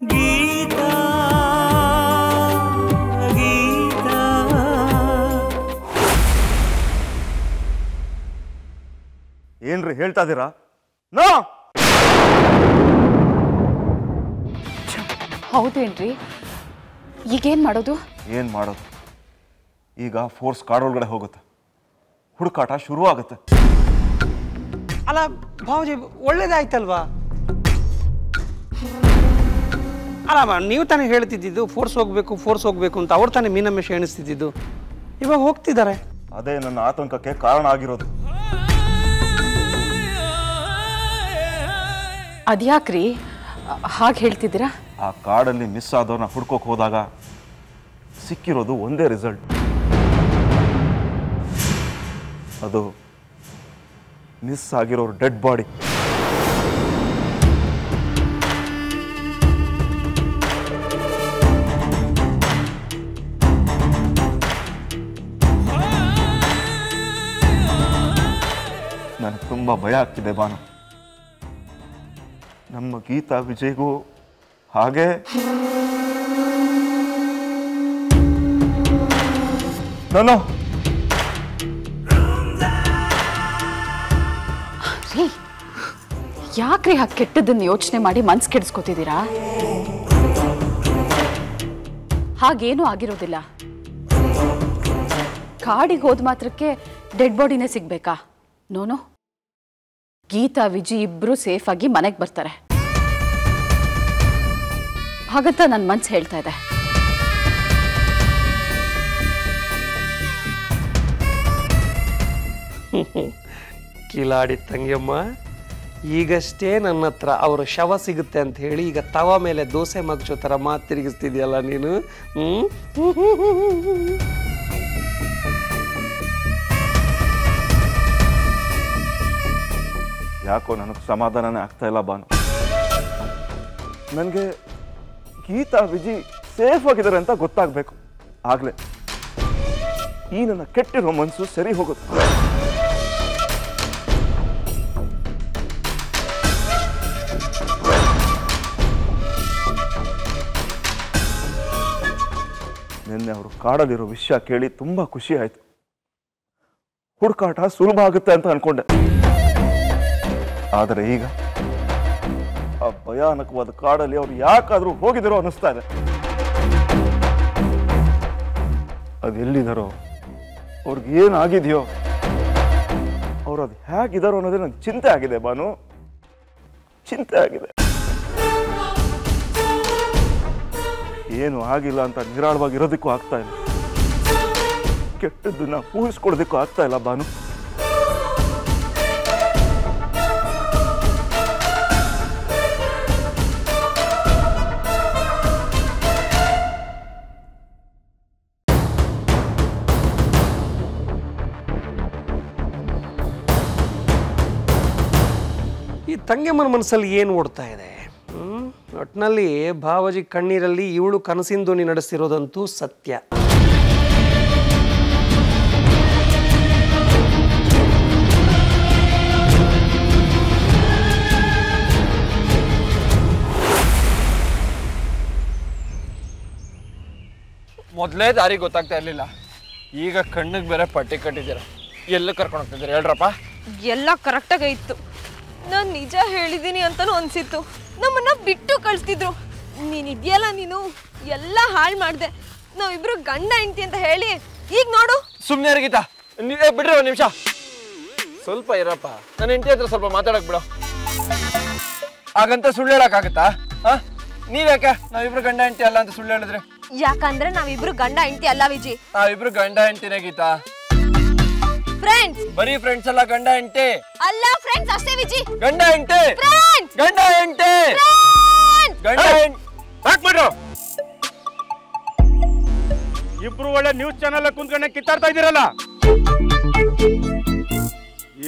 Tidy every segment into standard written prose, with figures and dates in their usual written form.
ಗೀತಾ ಗೀತಾ ಏನ್ರಿ ಹೇಳ್ತಾ ಇದೀರಾ? ನೋ ಹೌದೇನ್ರಿ? ಈಗೇನ್ ಮಾಡೋದು? ಏನ್ ಮಾಡೋದು? ಈಗ ಫೋರ್ಸ್ ಕಾಡೊಳಗಡೆ ಹೋಗುತ್ತೆ, ಹುಡುಕಾಟ ಶುರು ಆಗುತ್ತೆ. ಅಲ್ಲ ಭಾವಜಿ, ಒಳ್ಳೇದಾಯ್ತಲ್ವಾ? ಅಲ್ಲ ನೀವು ತಾನೇ ಹೇಳ್ತಿದ್ದು ಫೋರ್ಸ್ ಹೋಗ್ಬೇಕು ಅಂತ. ಅವ್ರು ತಾನೇ ಮೀನಮೇಶ ಎಣಿಸ್ತಿದ್ದು. ಇವಾಗ ಹೋಗ್ತಿದ್ದಾರೆ. ಅದೇ ನನ್ನ ಆತಂಕಕ್ಕೆ ಕಾರಣ ಆಗಿರೋದು. ಅದ್ಯಾಕ್ರಿ ಹಾಗೆ ಹೇಳ್ತಿದ್ದೀರಾ? ಆ ಕಾಡಲ್ಲಿ ಮಿಸ್ ಆದವ್ರನ್ನ ಹುಡ್ಕೋಕ್ ಹೋದಾಗ ಸಿಕ್ಕಿರೋದು ಒಂದೇ ರಿಸಲ್ಟ್. ಅದು ಮಿಸ್ ಆಗಿರೋರು ಡೆಡ್ ಬಾಡಿ. ನನಗೆ ತುಂಬ ಭಯ ಆಗ್ತಿದೆ ಬಾನು. ನಮ್ಮ ಗೀತಾ ವಿಜಯ್ಗೂ ಹಾಗೆ ನಾನು ರೀ, ಯಾಕ್ರಿ ಹಾಗೆ ಕೆಟ್ಟದನ್ನ ಯೋಚನೆ ಮಾಡಿ ಮನ್ಸು ಕೆಡಿಸ್ಕೊತಿದ್ದೀರಾ? ಹಾಗೇನೂ ಆಗಿರೋದಿಲ್ಲ. ಕಾಡಿಗೆ ಹೋದ ಮಾತ್ರಕ್ಕೆ ಡೆಡ್ ಬಾಡಿನೇ ಸಿಗ್ಬೇಕಾ? ನೋನು, ಗೀತಾ ವಿಜಯ್ ಇಬ್ರು ಸೇಫ್ ಆಗಿ ಮನೆಗೆ ಬರ್ತಾರೆ ಹಾಗಂತ ನನ್ನ ಮನ್ಸು ಹೇಳ್ತಾ ಇದೆ. ಕಿಲಾಡಿ ತಂಗಿಯಮ್ಮ, ಈಗಷ್ಟೇ ನನ್ನ ಹತ್ರ ಅವರ ಶವ ಸಿಗುತ್ತೆ ಅಂತ ಹೇಳಿ ಈಗ ತವ ಮೇಲೆ ದೋಸೆ ಮಗ್ಚೋ ಥರ ಮಾತು ತಿರುಗಿಸ್ತಿದ್ಯಲ್ಲ ನೀನು. ಯಾಕೋ ನನಗೆ ಸಮಾಧಾನನೇ ಆಗ್ತಾ ಇಲ್ಲ ಬಾನು. ನನಗೆ ಗೀತಾ ವಿಜಿ ಸೇಫ್ ಆಗಿದ್ದಾರೆ ಅಂತ ಗೊತ್ತಾಗಬೇಕು. ಆಗ್ಲೇ ಈ ನನ್ನ ಕೆಟ್ಟಿರೋ ಮನಸ್ಸು ಸರಿ ಹೋಗುತ್ತೆ. ನಿನ್ನೆ ಅವರು ಕಾಡಲ್ಲಿರೋ ವಿಷಯ ಕೇಳಿ ತುಂಬಾ ಖುಷಿ ಆಯ್ತು. ಹುಡುಕಾಟ ಸುಲಭ ಆಗುತ್ತೆ ಅಂತ ಅನ್ಕೊಂಡೆ. ಆದರೆ ಈಗ ಆ ಭಯಾನಕವಾದ ಕಾಡಲ್ಲಿ ಅವ್ರು ಯಾಕಾದ್ರೂ ಹೋಗಿದಾರೋ ಅನ್ನಿಸ್ತಾ ಇದೆ. ಅದು ಎಲ್ಲಿದಾರೋ, ಅವ್ರಿಗೆ ಏನಾಗಿದೆಯೋ, ಅವ್ರು ಅದು ಹೇಗಿದಾರೋ ಅನ್ನೋದೇ ನನಗೆ ಚಿಂತೆ ಆಗಿದೆ ಬಾನು, ಚಿಂತೆ ಆಗಿದೆ. ಏನು ಆಗಿಲ್ಲ ಅಂತ ನಿರಾಳವಾಗಿರೋದಕ್ಕೂ ಆಗ್ತಾ ಇಲ್ಲ, ಕೆಟ್ಟದ್ದನ್ನ ಊಹಿಸ್ಕೊಡೋದಕ್ಕೂ ಆಗ್ತಾ ಇಲ್ಲ ಬಾನು. ಈ ತಂಗೆಮ್ಮನ ಮನಸ್ಸಲ್ಲಿ ಏನು ಓಡ್ತಾ ಇದೆ? ಒಟ್ಟಿನಲ್ಲಿ ಭಾವಜಿ ಕಣ್ಣೀರಲ್ಲಿ ಇವಳು ಕನಸಿನ ಧ್ವನಿ ನಡೆಸ್ತಿರೋದಂತೂ ಸತ್ಯ. ಮೊದಲೇ ದಾರಿ ಗೊತ್ತಾಗ್ತಾ ಇರಲಿಲ್ಲ, ಈಗ ಕಣ್ಣಿಗೆ ಬೇರೆ ಪಟ್ಟಿ ಕಟ್ಟಿದ್ದೀರ. ಎಲ್ಲ ಕರ್ಕೊಂಡು ಹೋಗ್ತಿದ್ದೀರ ಹೇಳ್ರಪ್ಪ? ಎಲ್ಲ ಕರೆಕ್ಟಾಗಿ ಇತ್ತು. ನಾನು ನಿಜ ಹೇಳಿದ್ದೀನಿ ಅಂತಲೂ ಅನಿಸಿತ್ತು. ನಮ್ಮನ್ನ ಬಿಟ್ಟು ಕಳಿಸ್ತಿದ್ರು. ನೀನಿದೆಯಲ್ಲ, ನೀನು ಎಲ್ಲ ಹಾಳು ಮಾಡಿದೆ. ನಾವಿಬ್ರು ಗಂಡ ಹೆಂಡ್ತಿ ಅಂತ ಹೇಳಿ ಈಗ ನೋಡು. ಸುಮ್ಮನೆ ಗೀತಾ, ನೀವೇ ಬಿಡ್ರಿ ಒಂದು ನಿಮಿಷ, ಸ್ವಲ್ಪ ಇರಪ್ಪ. ನನ್ನ ಹೆಂಡತಿ ಹತ್ರ ಸ್ವಲ್ಪ ಮಾತಾಡಕ್ ಬಿಡು. ಹಾಗಂತ ಸುಳ್ಳು ಹೇಳಕ್ಕಾಗತ್ತಾ? ನೀವ್ಯಾಕೆ ನಾವಿಬ್ರು ಗಂಡ ಹೆಂಡತಿ ಅಲ್ಲ ಅಂತ ಸುಳ್ಳು ಹೇಳಿದ್ರೆ? ಯಾಕಂದ್ರೆ ನಾವಿಬ್ರು ಗಂಡ ಹೆಂಡ್ತಿ ಅಲ್ಲ ವಿಜಿ. ನಾವಿಬ್ರು ಗಂಡ ಹೆಂಡತಿನೇ ಗೀತಾ. ಫ್ರೆಂಡ್ಸ್. ಬರೀ ಫ್ರೆಂಡ್ಸ್ ಅಲ್ಲ, ಗಂಡ ಹೆಂಡತಿ ಅಲ್ಲ, ಫ್ರೆಂಡ್ಸ್ ಅಷ್ಟೇ ವಿಜಿ. ಗಂಡ ಹೆಂಡತಿ, ಫ್ರೆಂಡ್ಸ್, ಗಂಡ ಹೆಂಡತಿ, ಗಂಡ ಹೆಂಡತಿ. ಇಬ್ರು ಒಳ್ಳೆ ನ್ಯೂಸ್ ಚಾನೆಲ್ ಕುಂತ್ಕೊಂಡೆ ಕಿತ್ತಾಡ್ತಾ ಇದ್ದೀರಲ್ಲ.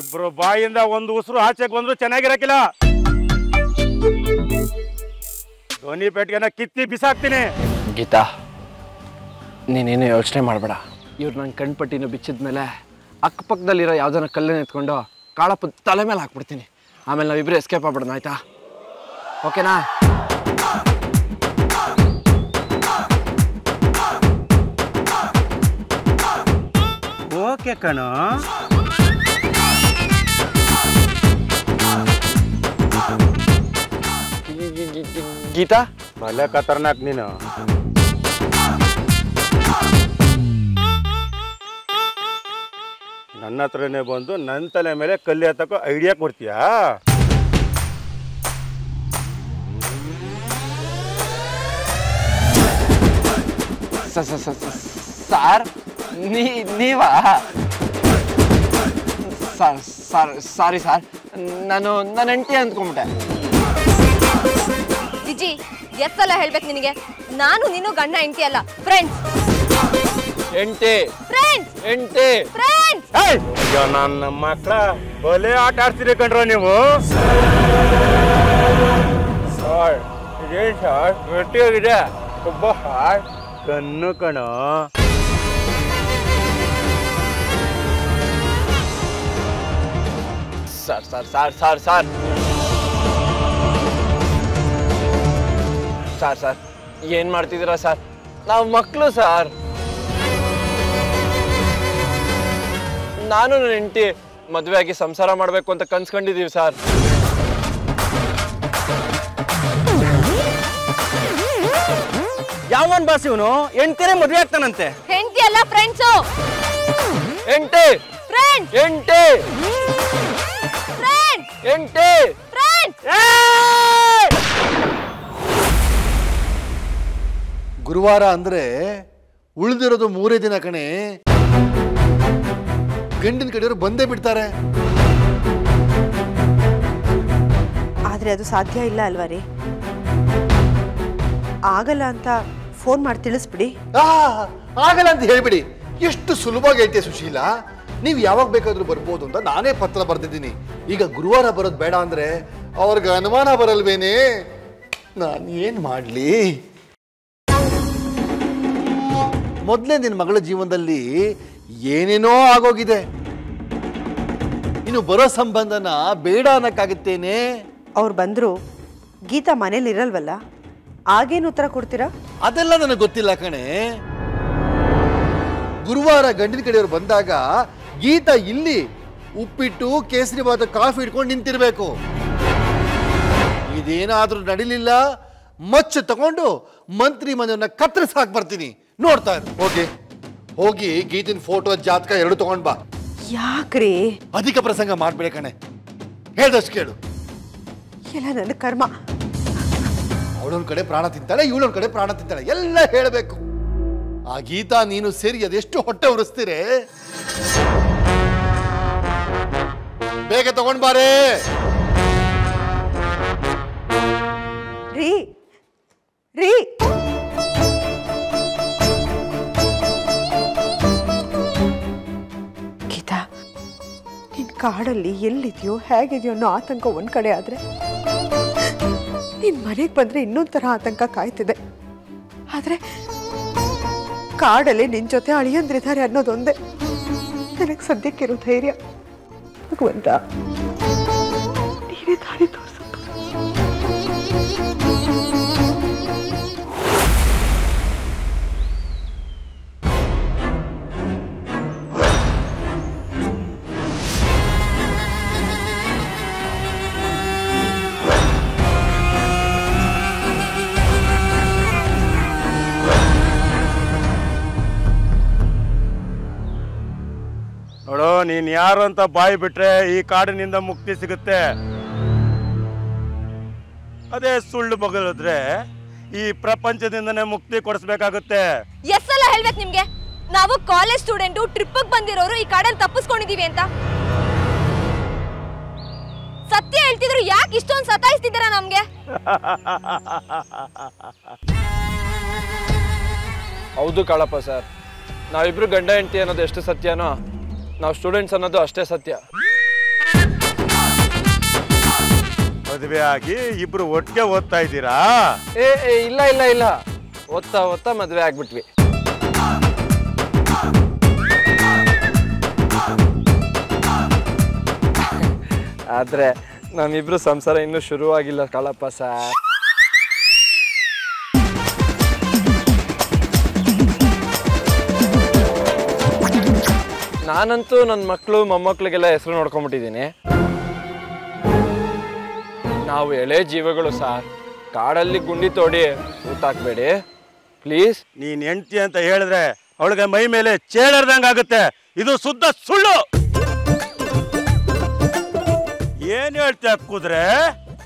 ಇಬ್ರು ಬಾಯಿಂದ ಒಂದು ಉಸಿರು ಆಚೆಗೆ ಬಂದ್ರು ಚೆನ್ನಾಗಿರಕಿಲ್ಲ. ಧ್ವನಿ ಪೆಟ್ಟಿಗೆನ ಕಿತ್ತಿ ಬಿಸಾಕ್ತೀನಿ. ಗೀತಾ, ನೀನೇನು ಯೋಚನೆ ಮಾಡಬೇಡ. ಇವ್ರು ನನ್ನ ಕಣ್ಪಟ್ಟಿನ ಬಿಚ್ಚಿದ ಮೇಲೆ ಅಕ್ಕಪಕ್ಕದಲ್ಲಿರೋ ಯಾವ್ದನ್ನ ಕಲ್ಲನ್ನು ಎತ್ಕೊಂಡು ಕಾಳಪ್ಪ ತಲೆ ಮೇಲೆ ಹಾಕ್ಬಿಡ್ತೀನಿ. ಆಮೇಲೆ ನಾವಿಬ್ರು ಎಸ್ಕೇಪ್ ಆಗ್ಬಿಡೋಣ, ಆಯ್ತಾ? ಓಕೆನಾ? ಹಾಗೆ ಕಣೋ. ಗೀತಾ ಭಲೆ ಖತರ್ನಾಕ್ ನೀನು. ನನ್ನ ಹತ್ರನೇ ಬಂದು ನನ್ನ ತಲೆ ಮೇಲೆ ಕಲ್ಲಿ ಹತ್ತಕ್ಕೋ ಐಡಿಯಾ ಕೊಡ್ತೀಯಾ? ಸಾರ್ ನೀವಾ? ಸಾರಿ ಸರ್, ನಾನು ನನ್ನ ಹೆಂಡತಿ ಅಂದ್ಕೊಂಬಿಟ್ಟೆ. ವಿಜಿ, ಎಷ್ಟೆಲ್ಲ ಹೇಳ್ಬೇಕು ನಿನಗೆ? ನಾನು ನೀನು ಗಂಡ ಹೆಂಡತಿ ಅಲ್ಲ, ಫ್ರೆಂಡ್ಸ್. ಹೆಂಡತಿ ಫ್ರೆಂಡ್ಸ್ ಹೆಂಡತಿ ಫ್ರೆಂಡ್ಸ್. ಅಯ್ಯೋ ನನ್ನ ಮಕ್ಕಳ, ಬಲೆ ಆಟ ಆಡ್ತೀರಿ ಕಣ್ರೋ ನೀವು. ಸರ್ ಇದೇನು ಸರ್ ಗಟ್ಟಿಯಾಗಿದೆ, ಒಬ್ಬ ಹಾರ್ ಕಣ್ಣು ಕಣೋ. Sir sir sir sir sir sir sir ಏನು ಮಾಡ್ತಿದ್ದೀರಾ ಸರ್? ನಾವು ಮಕ್ಕಳು ಸರ್. ನಾನು ನನ್ನ ಹೆಂಡತಿ ಮದುವೆ ಆಗಿ ಸಂಸಾರ ಮಾಡಬೇಕು ಅಂತ ಕನ್ಸ್ಕೊಂಡಿದ್ದೀವಿ ಸರ್. ಯಾವನ್ ಬಾಸ್ ಇವನು? ಹೆಂಡ್ತಿನೇ ಮದುವೆ ಆಗ್ತಾನಂತೆ. ಹೆಂಡತಿ ಅಲ್ಲ, ಫ್ರೆಂಡ್ಸು. ಹೆಂಡತಿ ಫ್ರೆಂಡ್ಸ್ ಹೆಂಡತಿ ಫ್ರೆಂಡ್ಸ್ ಹೆಂಡತಿ ಫ್ರೆಂಡ್ಸ್. ಗುರುವಾರ ಅಂದ್ರೆ ಉಳಿದಿರೋದು 3 ದಿನ ಕಣೆ. ಗಂಡಿನ ಕಡೆಯವರು ಬಂದೇ ಬಿಡ್ತಾರೆ. ಆದರೆ ಅದು ಸಾಧ್ಯ ಇಲ್ಲ ಅಲ್ವಾ ರೀ? ಆಗಲ್ಲ ಅಂತ ಫೋನ್ ಮಾಡಿ ತಿಳಿಸ್ಬಿಡಿ. ಆಗಲ್ಲ ಅಂತ ಹೇಳ್ಬಿಡಿ. ಎಷ್ಟು ಸುಲಭವಾಗಿ ಹೇಳ್ತೀಯ ಸುಶೀಲಾ. ನೀವು ಯಾವಾಗ ಬೇಕಾದ್ರೂ ಬರ್ಬೋದು ಅಂತ ನಾನೇ ಪತ್ರ ಬರೆದಿದ್ದೀನಿ. ಈಗ ಗುರುವಾರ ಬರೋದು ಬೇಡ ಅಂದ್ರೆ ಅವ್ರಿಗೆ ಅನುಮಾನ ಬರಲ್ವೇನೆ? ನಾನು ಏನ್ ಮಾಡ್ಲಿ? ಮೊದಲೇ ನಿನ್ನ ಮಗಳ ಜೀವನದಲ್ಲಿ ಏನೇನೋ ಆಗೋಗಿದೆ. ಇನ್ನು ಬರೋ ಸಂಬಂಧನ ಬೇಡ ಅನ್ನಕ್ಕಾಗುತ್ತೇನೆ? ಅವ್ರು ಬಂದ್ರು ಗೀತಾ ಮನೇಲಿ ಇರಲ್ವಲ್ಲ, ಆಗೇನು ಉತ್ತರ ಕೊಡ್ತೀರಾ? ಅದೆಲ್ಲ ನನಗೆ ಗೊತ್ತಿಲ್ಲ ಕಣೆ. ಗುರುವಾರ ಗಂಡಿನ ಕಡೆಯವರು ಬಂದಾಗ ಗೀತಾ ಇಲ್ಲಿ ಉಪ್ಪಿಟ್ಟು ಕೇಸರಿ ಬಾತ್ ಕಾಫಿ ಇಟ್ಕೊಂಡು ನಿಂತಿರ್ಬೇಕು. ಇದೇನಾದ್ರೂ ನಡಿಲಿಲ್ಲ, ಮಚ್ಚ ತಗೊಂಡು ಮಂತ್ರಿ ಮನೆಯನ್ನ ಕತ್ತರಿಸಾಕ್ ಬರ್ತೀನಿ. ನೋಡ್ತಾ ಇರು. ಹೋಗಿ ಗೀತಿನ ಫೋಟೋ ಜಾತಕ 2 ತಗೊಂಡ್ ಬಾ. ಯಾಕ್ರಿ? ಅಧಿಕ ಪ್ರಸಂಗ ಮಾಡ್ಬೇಡ ಕಣೆ, ಹೇಳ್ದಷ್ಟು ಕೇಳು. ಎಲ್ಲ ನನ್ನ ಕರ್ಮ. ಅವಳೊಂದ್ ಕಡೆ ಪ್ರಾಣ ತಿಂತಾಳೆ, ಇವಳೊಂದ್ ಕಡೆ ಪ್ರಾಣ ತಿಂತಾಳೆ, ಎಲ್ಲ ಹೇಳಬೇಕು. ಆ ಗೀತಾ ನೀನು ಸೇರಿ ಅದೆಷ್ಟು ಹೊಟ್ಟೆ ಉರಿಸ್ತೀರೆ. ಬೇಗ ತಗೊಂಡ್ ಬಾರೇ. ರೀ ರೀ ಗೀತಾ, ನಿನ್ ಕಾಡಲ್ಲಿ ಎಲ್ಲಿದೆಯೋ ಹೇಗಿದೆಯೋ ಅನ್ನೋ ಆತಂಕ ಒಂದ್ ಕಡೆ ಆದ್ರೆ, ನಿನ್ ಮನೆಗೆ ಬಂದ್ರೆ ಇನ್ನೊಂಥರ ಆತಂಕ ಕಾಯ್ತಿದೆ. ಆದ್ರೆ ಕಾಡಲ್ಲಿ ನಿನ್ ಜೊತೆ ಅಳಿಯಂದ್ರಿದ್ದಾರೆ ಅನ್ನೋದೊಂದೇ ನನಗೆ ಸದ್ಯಕ್ಕಿರೋ ಧೈರ್ಯ. ಭಗವಂತ, ನೀನೇ ದಾರಿ ತೋರಿಸು. ನೋಡು, ನೀನ್ ಯಾರು ಅಂತ ಬಾಯಿ ಬಿಟ್ರೆ ಈ ಕಾಡಿನಿಂದ ಮುಕ್ತಿ ಸಿಗುತ್ತೆ. ಅದೇ ಸುಳ್ಳು ಬಗಲಿದ್ರೆ ಈ ಪ್ರಪಂಚದಿಂದನೇ ಮುಕ್ತಿ ಕೊಡಿಸ್ಬೇಕಾಗುತ್ತೆ. ಎಷ್ಟೆಲ್ಲ ಹೇಳ್ಬೇಕು ನಿಮ್ಗೆ? ನಾವು ಕಾಲೇಜ್ ಸ್ಟೂಡೆಂಟು, ಟ್ರಿಪ್ಪಿಗೆ ಬಂದಿರೋರು ಈ ಕಾಡಲ್ಲಿ ತಪ್ಪಿಸ್ಕೊಂಡಿದೀವಿ ಅಂತ. ಸತ್ಯ ಹೇಳ್ತಿದ್ರು ಯಾಕೆ ಇಷ್ಟೊಂದು ಸತಾಯಿಸ್ತಿದ್ದೀರಾ ನಮ್ಗೆ? ಹೌದು ಕಾಳಪ್ಪ ಸರ್, ನಾವಿಬ್ರು ಗಂಡ ಹೆಂಡತಿ ಅನ್ನೋದು ಎಷ್ಟು ಸತ್ಯನೋ ನಾವು ಸ್ಟೂಡೆಂಟ್ಸ್ ಅನ್ನೋದು ಅಷ್ಟೇ ಸತ್ಯ. ಮದುವೆ ಆಗಿ ಇಬ್ರು ಒಟ್ಟಿಗೆ ಓದ್ತಾ ಇದ್ದೀರಾ? ಇಲ್ಲ ಇಲ್ಲ ಇಲ್ಲ, ಓದ್ತಾ ಮದುವೆ ಆಗ್ಬಿಟ್ವಿ. ಆದ್ರೆ ನಮ್ಮಿಬ್ರು ಸಂಸಾರ ಇನ್ನೂ ಶುರುವಾಗಿಲ್ಲ ಕಾಳಪ್ಪ ಸರ್. ನಾನಂತೂ ನನ್ನ ಮಕ್ಕಳು ಮೊಮ್ಮಕ್ಳಿಗೆಲ್ಲ ಹೆಸರು ನೋಡ್ಕೊಂಡ್ಬಿಟ್ಟಿದ್ದೀನಿ. ನಾವು ಎಳೆ ಜೀವಗಳು ಸಾರ್, ಕಾಡಲ್ಲಿ ಗುಂಡಿ ತೋಡಿ ಊತಾಕ್ಬೇಡಿ ಪ್ಲೀಸ್. ನೀನ್ ಹೆಂಡ್ತಿ ಅಂತ ಹೇಳಿದ್ರೆ ಅವಳಿಗೆ ಮೈ ಮೇಲೆ ಚೇಳರ್ದಂಗ ಆಗುತ್ತೆ. ಇದು ಶುದ್ಧ ಸುಳ್ಳು. ಏನ್ ಹೇಳ್ತೀಯ ಕುದ್ರೆ?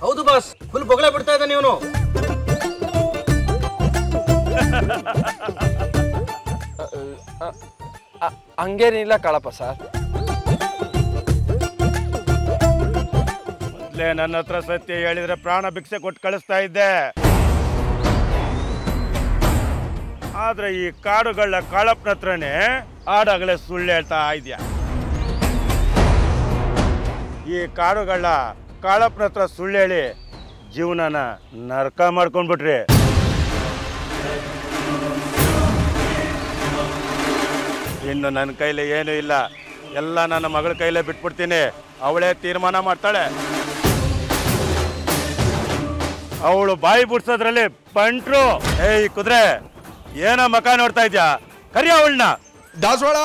ಹೌದು ಬಾಸ್, ಫುಲ್ ಬೊಗಳೆ ಬಿಡ್ತಾ ಇದ್ದಾನೆ ಇವನು. ಹಂಗೇನಿಲ್ಲ ಕಾಳಪ್ಪ ಸರ್. ಮೊದ್ಲೇ ನನ್ನ ಹತ್ರ ಸತ್ಯ ಹೇಳಿದ್ರೆ ಪ್ರಾಣ ಭಿಕ್ಷೆ ಕೊಟ್ಟು ಕಳಿಸ್ತಾ ಇದ್ದೆ. ಆದ್ರೆ ಈ ಕಾಡುಗಳ ಕಾಳಪ್ಪನ ಹತ್ರನೇ ಆಡಾಗಲೇ ಸುಳ್ಳು ಹೇಳ್ತಾ ಇದ್ಯಾ. ಈ ಕಾಡುಗಳ ಕಾಳಪ್ಪನ ಹತ್ರ ಸುಳ್ಳು ಹೇಳಿ ಜೀವನನ ನರಕ ಮಾಡ್ಕೊಂಡ್ಬಿಟ್ರಿ. ಇನ್ನು ನನ್ನ ಕೈಲಿ ಏನೂ ಇಲ್ಲ, ಎಲ್ಲ ನನ್ನ ಮಗಳ ಕೈಲೇ ಬಿಟ್ಬಿಡ್ತೀನಿ. ಅವಳೇ ತೀರ್ಮಾನ ಮಾಡ್ತಾಳೆ. ಅವಳು ಬಾಯಿ ಬಿಡ್ಸೋದ್ರಲ್ಲಿ ಬಂಟ್ರು. ಏಯ್ ಕುದ್ರೆ, ಏನೋ ಮಕ ನೋಡ್ತಾ ಇದ್ಯಾ? ಕರಿ ಅವಳನ್ನ. ದಾಸವಾಳ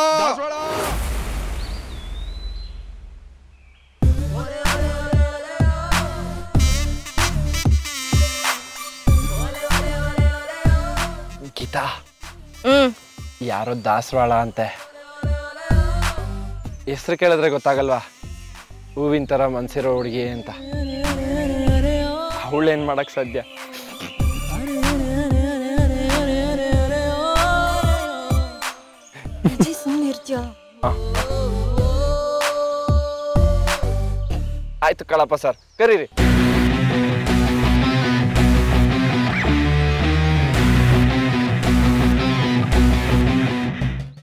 ಗೀತಾ, ಯಾರೋ ದಾಸವಾಳ ಅಂತೆ. ಹೆಸರು ಕೇಳಿದ್ರೆ ಗೊತ್ತಾಗಲ್ವಾ ಹೂವಿನ ಥರ ಮನ್ಸಿರೋ ಹುಡುಗಿ ಅಂತ. ಅವಳೇನು ಮಾಡಕ್ ಸಾಧ್ಯ? ಆಯ್ತು ಕಳಪ್ಪ ಸರ್, ಕರೀರಿ.